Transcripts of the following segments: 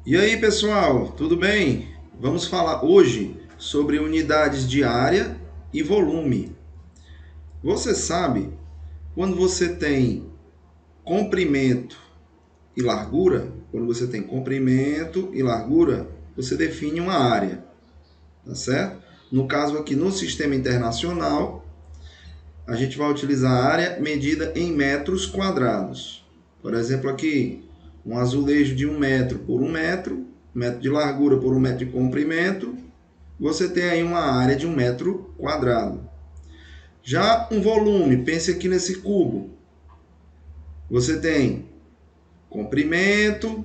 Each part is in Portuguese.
E aí, pessoal, tudo bem? Vamos falar hoje sobre unidades de área e volume. Você sabe, quando você tem comprimento e largura, você define uma área, tá certo? No caso aqui no sistema internacional, a gente vai utilizar a área medida em metros quadrados. Por exemplo, aqui, um azulejo de 1 metro por 1 metro, 1 metro de largura por 1 metro de comprimento, você tem aí uma área de 1 metro quadrado. Já um volume, pense aqui nesse cubo. Você tem comprimento,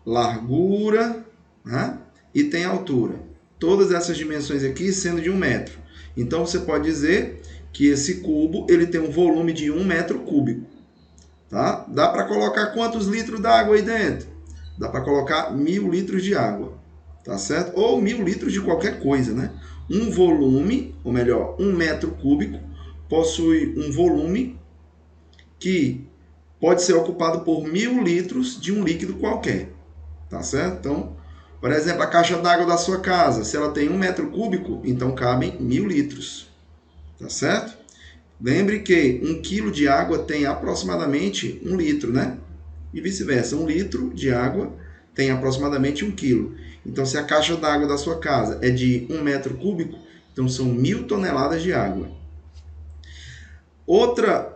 largura, né? E tem altura. Todas essas dimensões aqui sendo de 1 metro. Então você pode dizer que esse cubo ele tem um volume de 1 metro cúbico. Tá? Dá para colocar quantos litros d'água aí dentro? Dá para colocar 1000 litros de água. Tá certo? Ou 1000 litros de qualquer coisa, né? Um volume, ou melhor, 1 metro cúbico, possui um volume que pode ser ocupado por 1000 litros de um líquido qualquer. Tá certo? Então, por exemplo, a caixa d'água da sua casa, se ela tem 1 metro cúbico, então cabem 1000 litros. Tá certo? Lembre que 1 quilo de água tem aproximadamente 1 litro, né? E vice-versa, 1 litro de água tem aproximadamente 1 quilo. Então, se a caixa d'água da sua casa é de 1 metro cúbico, então são 1000 toneladas de água. Outra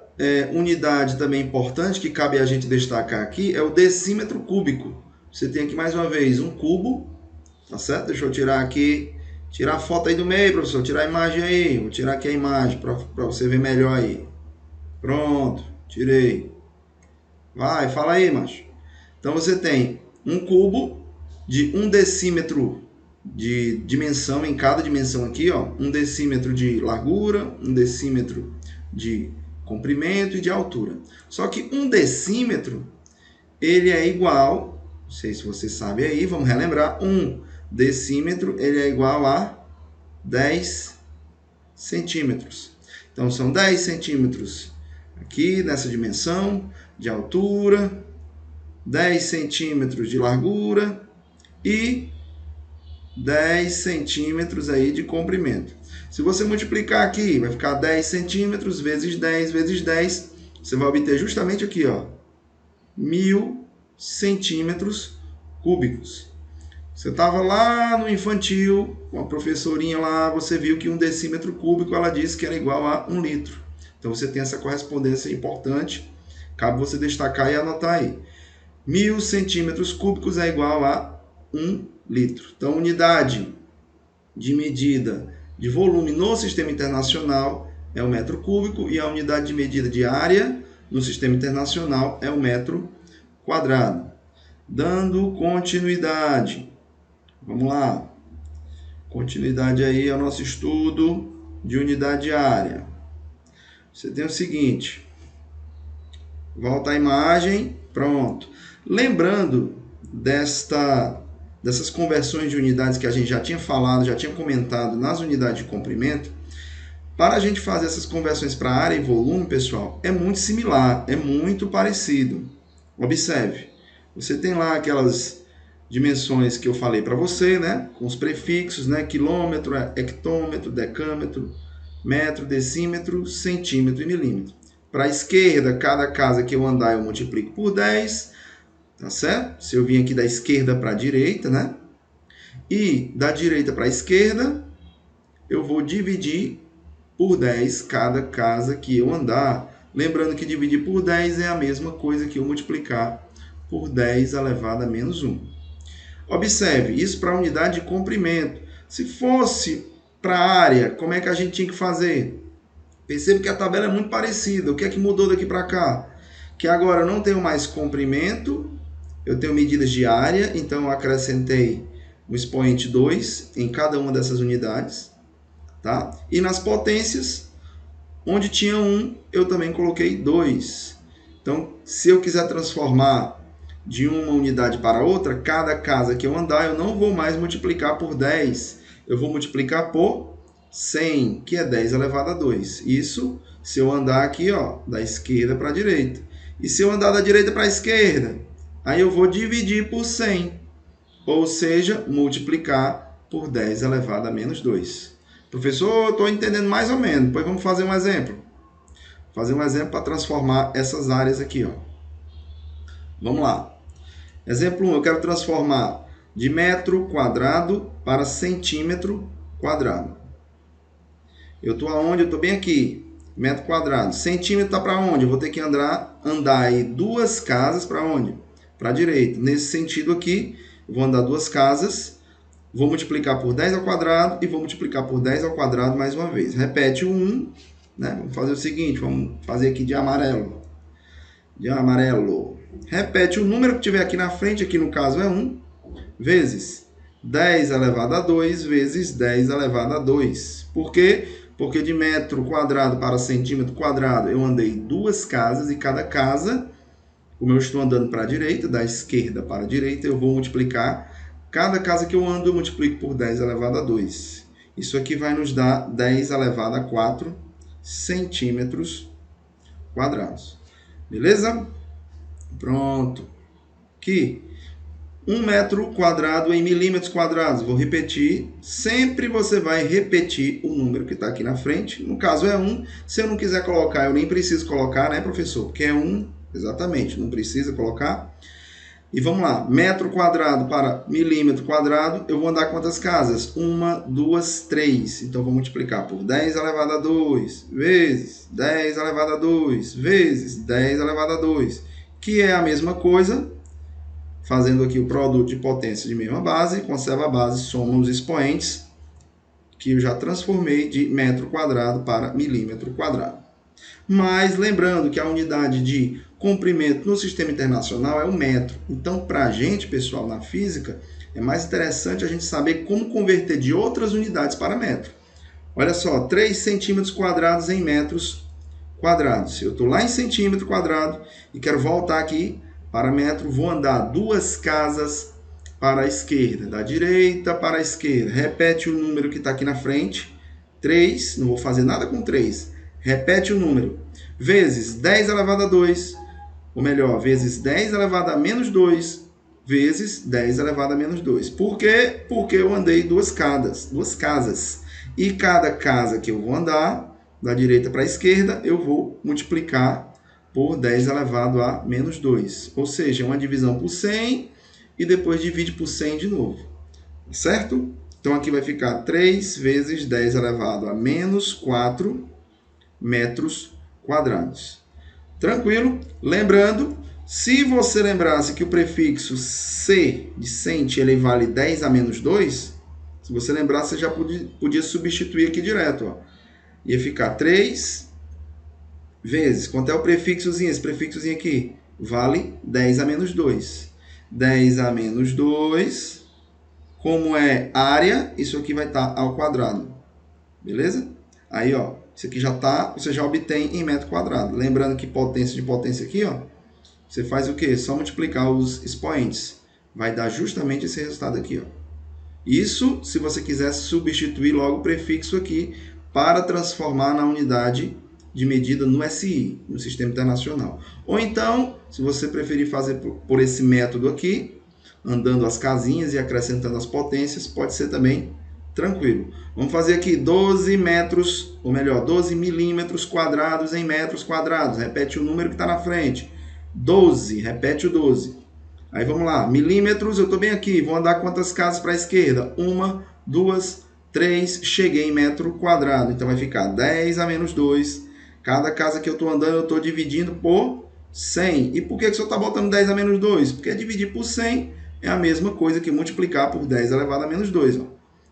unidade também importante que cabe a gente destacar aqui é o decímetro cúbico. Você tem aqui mais uma vez um cubo, tá certo? Deixa eu tirar aqui, tirar a foto aí do meio, professor, tirar a imagem aí. Vou tirar aqui a imagem para você ver melhor aí. Pronto, tirei. Vai, fala aí, macho. Então você tem um cubo de 1 decímetro de dimensão, em cada dimensão aqui, ó, 1 decímetro de largura, 1 decímetro de comprimento e de altura. Só que 1 decímetro, ele é igual, não sei se você sabe aí, vamos relembrar, 1 decímetro, ele é igual a 10 centímetros. Então são 10 centímetros aqui nessa dimensão de altura, 10 centímetros de largura e 10 centímetros aí de comprimento. Se você multiplicar aqui, vai ficar 10 centímetros vezes 10 vezes 10, você vai obter justamente aqui, ó, 1000 centímetros cúbicos. Você estava lá no infantil, com a professorinha lá, você viu que 1 decímetro cúbico, ela disse que era igual a 1 litro. Então você tem essa correspondência importante, cabe você destacar e anotar aí. 1000 centímetros cúbicos é igual a 1 litro. Então, unidade de medida de volume no sistema internacional é o metro cúbico e a unidade de medida de área no sistema internacional é o metro quadrado. Dando continuidade. Vamos lá. Continuidade aí ao nosso estudo de unidade de área. Você tem o seguinte. Volta a imagem. Pronto. Lembrando dessas conversões de unidades que a gente já tinha falado, já tinha comentado nas unidades de comprimento, para a gente fazer essas conversões para área e volume, pessoal, é muito similar, é muito parecido. Observe, você tem lá aquelas dimensões que eu falei para você, né? Com os prefixos, né? Quilômetro, hectômetro, decâmetro, metro, decímetro, centímetro e milímetro. Para a esquerda, cada casa que eu andar eu multiplico por 10, tá certo? Se eu vim aqui da esquerda para a direita, né? E da direita para a esquerda, eu vou dividir por 10 cada casa que eu andar. Lembrando que dividir por 10 é a mesma coisa que eu multiplicar por 10 elevado a menos 1. Observe, isso para a unidade de comprimento. Se fosse para a área, como é que a gente tinha que fazer? Perceba que a tabela é muito parecida. O que é que mudou daqui para cá? Que agora eu não tenho mais comprimento, eu tenho medidas de área, então eu acrescentei o expoente 2 em cada uma dessas unidades. Tá? E nas potências, onde tinha 1, eu também coloquei 2. Então, se eu quiser transformar de uma unidade para outra, cada casa que eu andar, eu não vou mais multiplicar por 10. Eu vou multiplicar por 100, que é 10 elevado a 2. Isso se eu andar aqui, ó, da esquerda para a direita. E se eu andar da direita para a esquerda, aí eu vou dividir por 100. ou seja, multiplicar por 10 elevado a menos 2. Professor, estou entendendo mais ou menos, pois vamos fazer um exemplo. Fazer um exemplo para transformar essas áreas aqui, ó. Vamos lá. Exemplo 1, eu quero transformar de metro quadrado para centímetro quadrado. Eu estou aonde? Eu estou bem aqui. Metro quadrado. Centímetro está para onde? Eu vou ter que andar aí 2 casas para onde? Para a direita. Nesse sentido aqui, eu vou andar 2 casas, vou multiplicar por 10 ao quadrado e vou multiplicar por 10 ao quadrado mais uma vez. Repete o 1, né? Vamos fazer o seguinte, vamos fazer aqui de amarelo. De amarelo. Repete o número que tiver aqui na frente, aqui no caso é 1, vezes 10 elevado a 2, vezes 10 elevado a 2. Por quê? Porque de metro quadrado para centímetro quadrado eu andei 2 casas e cada casa, como eu estou andando para a direita, da esquerda para a direita, eu vou multiplicar. Cada casa que eu ando eu multiplico por 10 elevado a 2. Isso aqui vai nos dar 10 elevado a 4 centímetros quadrados. Beleza? Pronto. Aqui. 1 metro quadrado em milímetros quadrados. Vou repetir. Sempre você vai repetir o número que está aqui na frente. No caso é 1. Se eu não quiser colocar, eu nem preciso colocar, né, professor? Porque é 1. Exatamente. Não precisa colocar. E vamos lá. Metro quadrado para milímetro quadrado. Eu vou andar quantas casas? 1, 2, 3. Então, vou multiplicar por 10 elevado a 2. Vezes 10 elevado a 2. Vezes 10 elevado a 2. Que é a mesma coisa. Fazendo aqui o produto de potência de mesma base, conserva a base, soma os expoentes, que eu já transformei de metro quadrado para milímetro quadrado. Mas lembrando que a unidade de comprimento no sistema internacional é o metro. Então, para a gente, pessoal, na física, é mais interessante a gente saber como converter de outras unidades para metro. Olha só, 3 centímetros quadrados em metros quadrados. Eu estou lá em centímetro quadrado e quero voltar aqui para metro, vou andar 2 casas para a esquerda, da direita para a esquerda. Repete o número que está aqui na frente, 3, não vou fazer nada com 3. Repete o número, vezes 10 elevado a 2, ou melhor, vezes 10 elevado a menos 2, vezes 10 elevado a menos 2. Por quê? Porque eu andei 2 casas. E cada casa que eu vou andar, da direita para a esquerda, eu vou multiplicar por 10 elevado a menos 2. Ou seja, uma divisão por 100 e depois divide por 100 de novo. Certo? Então, aqui vai ficar 3 vezes 10 elevado a menos 4 metros quadrados. Tranquilo? Lembrando, se você lembrasse que o prefixo C de cento ele vale 10 a menos 2, se você lembrar, você já podia substituir aqui direto. Ó. Ia ficar 3 vezes, quanto é o prefixozinho? Esse prefixozinho aqui vale 10 a menos 2. 10 a menos 2, como é área, isso aqui vai estar ao quadrado. Beleza? Aí, ó, isso aqui já tá, você já obtém em metro quadrado. Lembrando que potência de potência aqui, ó, você faz o quê? Só multiplicar os expoentes. Vai dar justamente esse resultado aqui, ó. Isso se você quiser substituir logo o prefixo aqui para transformar na unidade de medida no SI, no Sistema Internacional. Ou então, se você preferir fazer por esse método aqui, andando as casinhas e acrescentando as potências, pode ser também tranquilo. Vamos fazer aqui 12 metros, ou melhor, 12 milímetros quadrados em metros quadrados. Repete o número que está na frente. 12, repete o 12. Aí vamos lá, milímetros, eu estou bem aqui, vou andar quantas casas para a esquerda? 1, 2, 3, cheguei em metro quadrado. Então vai ficar 10 a menos 2. Cada casa que eu estou andando, eu estou dividindo por 100. E por que o senhor está botando 10 a menos 2? Porque dividir por 100 é a mesma coisa que multiplicar por 10 elevado a menos 2. Ó.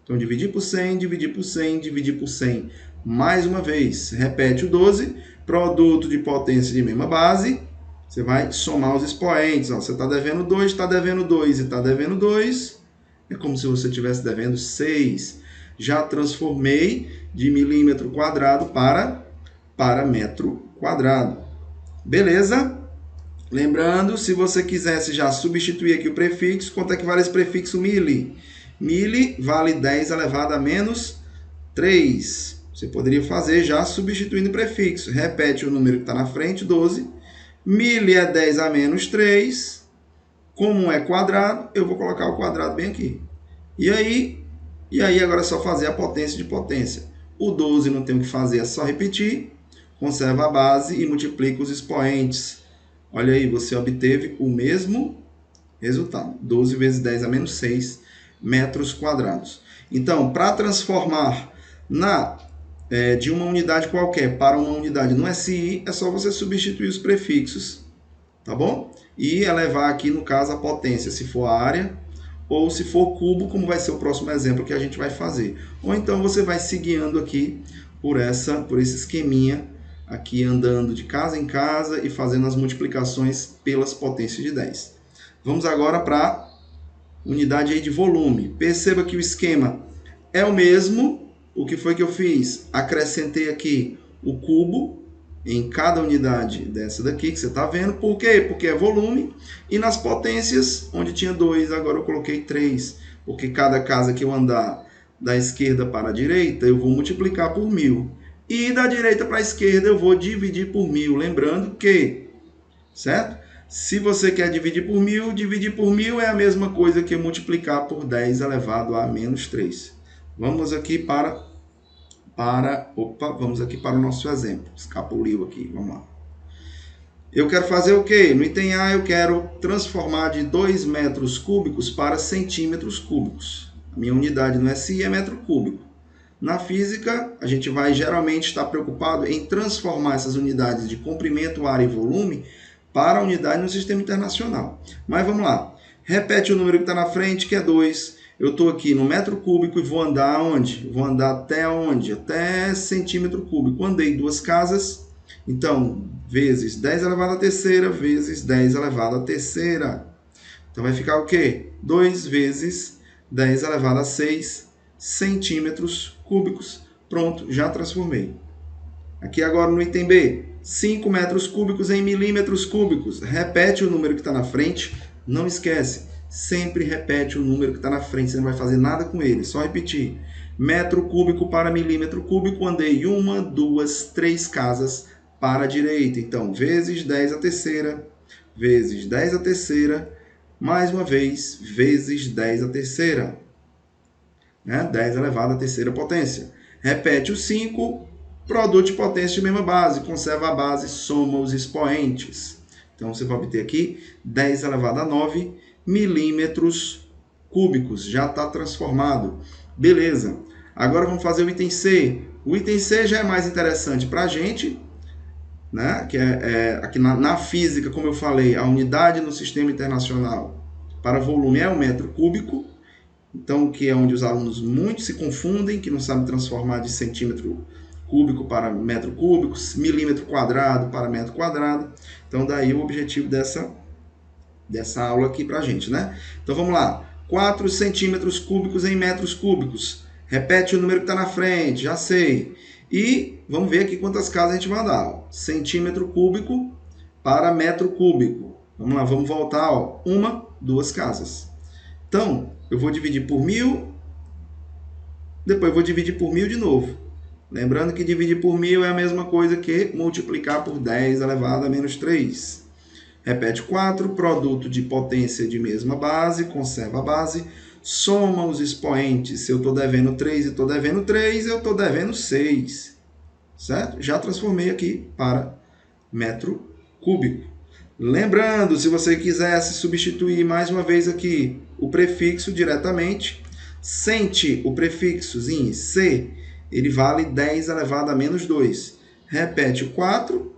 Então, dividir por 100, dividir por 100, dividir por 100. Mais uma vez, repete o 12, produto de potência de mesma base. Você vai somar os expoentes. Ó. Você está devendo 2, está devendo 2 e está devendo 2. É como se você estivesse devendo 6. Já transformei de milímetro quadrado para metro quadrado. Beleza? Lembrando, se você quisesse já substituir aqui o prefixo, quanto é que vale esse prefixo mili? Mili vale 10 elevado a menos 3. Você poderia fazer já substituindo o prefixo. Repete o número que está na frente, 12. Mili é 10 a menos 3. Como um é quadrado, eu vou colocar o quadrado bem aqui. E aí agora é só fazer a potência de potência. O 12 não tem o que fazer, é só repetir. Conserva a base e multiplica os expoentes. Olha aí, você obteve o mesmo resultado. 12 vezes 10 a menos 6 metros quadrados. Então, para transformar de uma unidade qualquer para uma unidade no SI, é só você substituir os prefixos, tá bom? E elevar aqui, no caso, a potência, se for a área, ou se for cubo, como vai ser o próximo exemplo que a gente vai fazer. Ou então você vai se guiando aqui por esse esqueminha, aqui andando de casa em casa e fazendo as multiplicações pelas potências de 10. Vamos agora para a unidade aí de volume. Perceba que o esquema é o mesmo. O que foi que eu fiz? Acrescentei aqui o cubo em cada unidade dessa daqui que você está vendo. Por quê? Porque é volume. E nas potências, onde tinha 2, agora eu coloquei 3. Porque cada casa que eu andar da esquerda para a direita, eu vou multiplicar por 1000. E da direita para a esquerda, eu vou dividir por 1000. Lembrando que, certo? Se você quer dividir por 1000 é a mesma coisa que multiplicar por 10 elevado a menos 3. Vamos aqui para o nosso exemplo. Escapuliu aqui, vamos lá. Eu quero fazer o quê? No item A, eu quero transformar de 2 metros cúbicos para centímetros cúbicos. A minha unidade no SI é metro cúbico. Na física, a gente vai geralmente estar preocupado em transformar essas unidades de comprimento, área e volume para a unidade no sistema internacional. Mas vamos lá. Repete o número que está na frente, que é 2. Eu estou aqui no metro cúbico e vou andar onde? Vou andar até onde? Até centímetro cúbico. Andei 2 casas, então, vezes 10 elevado à terceira, vezes 10 elevado à terceira. Então, vai ficar o quê? 2 vezes 10 elevado a 6 centímetros cúbicos. Pronto, já transformei. Aqui agora no item B, 5 metros cúbicos em milímetros cúbicos. Repete o número que está na frente. Não esquece, sempre repete o número que está na frente. Você não vai fazer nada com ele, só repetir. Metro cúbico para milímetro cúbico, andei 1, 2, 3 casas para a direita. Então, vezes 10 a terceira, vezes 10 a terceira, mais uma vez, vezes 10 a terceira. 10 elevado à terceira potência. Repete o 5, produto de potência de mesma base, conserva a base, soma os expoentes. Então, você vai obter aqui 10 elevado a 9 milímetros cúbicos. Já está transformado. Beleza. Agora vamos fazer o item C. O item C já é mais interessante para a gente, né? Que aqui na física, como eu falei, a unidade no sistema internacional para volume é um metro cúbico. Então, que é onde os alunos muito se confundem, que não sabem transformar de centímetro cúbico para metro cúbico, milímetro quadrado para metro quadrado. Então, daí o objetivo dessa aula aqui para a gente, né? Então, vamos lá. 4 centímetros cúbicos em metros cúbicos. Repete o número que está na frente, já sei. E vamos ver aqui quantas casas a gente vai andar. Centímetro cúbico para metro cúbico. Vamos lá, vamos voltar. 1, 2 casas. Então, eu vou dividir por 1000, depois eu vou dividir por 1000 de novo. Lembrando que dividir por 1000 é a mesma coisa que multiplicar por 10 elevado a menos 3. Repete 4, produto de potência de mesma base, conserva a base, soma os expoentes. Se eu estou devendo 3 e estou devendo 3, eu estou devendo 6. Certo? Já transformei aqui para metro cúbico. Lembrando, se você quisesse substituir mais uma vez aqui o prefixo diretamente, sente o prefixo em C, ele vale 10 elevado a menos 2. Repete o 4,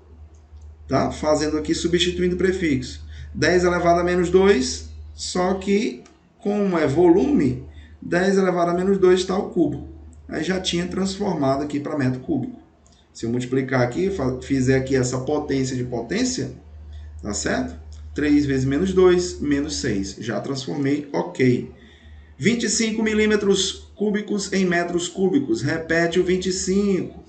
tá? Fazendo aqui, substituindo o prefixo. 10 elevado a menos 2, só que, como é volume, 10 elevado a menos 2 está ao cubo. Aí já tinha transformado aqui para metro cúbico. Se eu multiplicar aqui, fizer aqui essa potência de potência, tá certo? 3 vezes menos 2, menos 6. Já transformei, ok. 25 milímetros cúbicos em metros cúbicos. Repete o 25.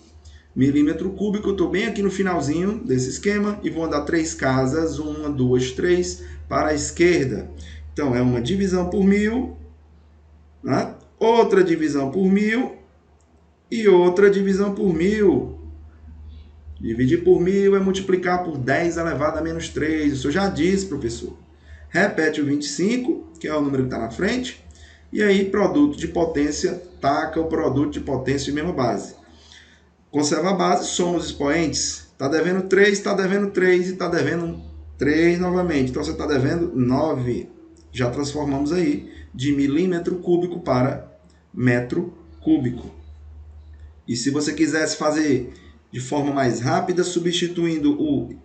Milímetro cúbico, estou bem aqui no finalzinho desse esquema e vou andar 3 casas, 1, 2, 3, para a esquerda. Então, é uma divisão por 1000, né? Outra divisão por 1000 e outra divisão por 1000. Dividir por 1000 é multiplicar por 10 elevado a menos 3. Isso eu já disse, professor. repete o 25, que é o número que está na frente, e aí produto de potência, taca o produto de potência de mesma base. Conserva a base, soma os expoentes, está devendo 3, está devendo 3 e está devendo 3 novamente. Então você está devendo 9. Já transformamos aí de milímetro cúbico para metro cúbico. E se você quisesse fazer de forma mais rápida, substituindo o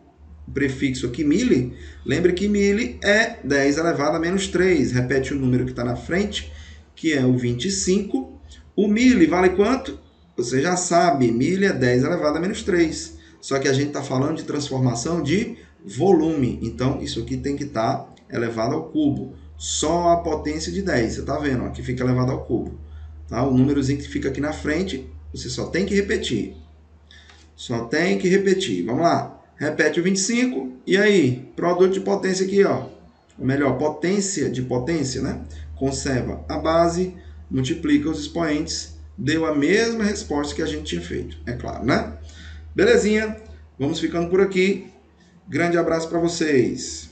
prefixo aqui, mili, lembre que mili é 10 elevado a menos 3. Repete o número que está na frente, que é o 25. O mili vale quanto? Você já sabe, mili é 10 elevado a menos 3. Só que a gente está falando de transformação de volume. Então, isso aqui tem que estar elevado ao cubo. Só a potência de 10. Você está vendo? Aqui fica elevado ao cubo. Tá? O númerozinho que fica aqui na frente, você só tem que repetir. Só tem que repetir. Vamos lá. Repete o 25. E aí? Produto de potência aqui, ó. Ou melhor, potência de potência, né? Conserva a base, multiplica os expoentes. Deu a mesma resposta que a gente tinha feito. É claro, né? Belezinha. Vamos ficando por aqui. Grande abraço para vocês.